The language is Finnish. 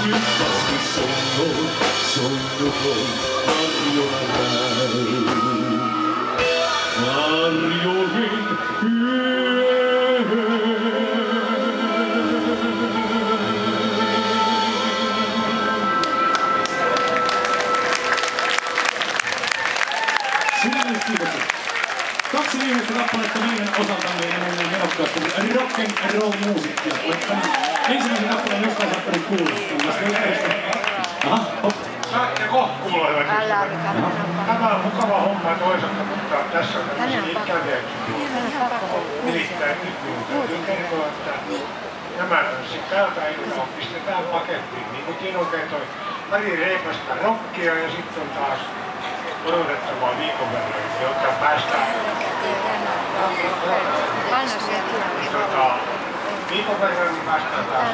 nyt vasti sonnuton varjopäin. Varjoin kaksi viimeistä kappaletta meidän osaltamme ja mennään menokkaasti rock'n'roll-muusikkia. Ensimmäisen kappaleen jostain saattanut kuulla. Aha, hop. Saatte kohta kuulla hyvät ystävät. Tämä on mukava homma toisaalta, mutta tässä on tämmöisiä ikäviäkin. Nimittäin nyt minun täytyy kertoa, että nämä tältä iltaa pistetään pakettiin. Niin kuin Tino kertoi, pari reipasta rockia ja sitten on taas odotettavaa viikon verran, jotta päästään viikon verran päästään taas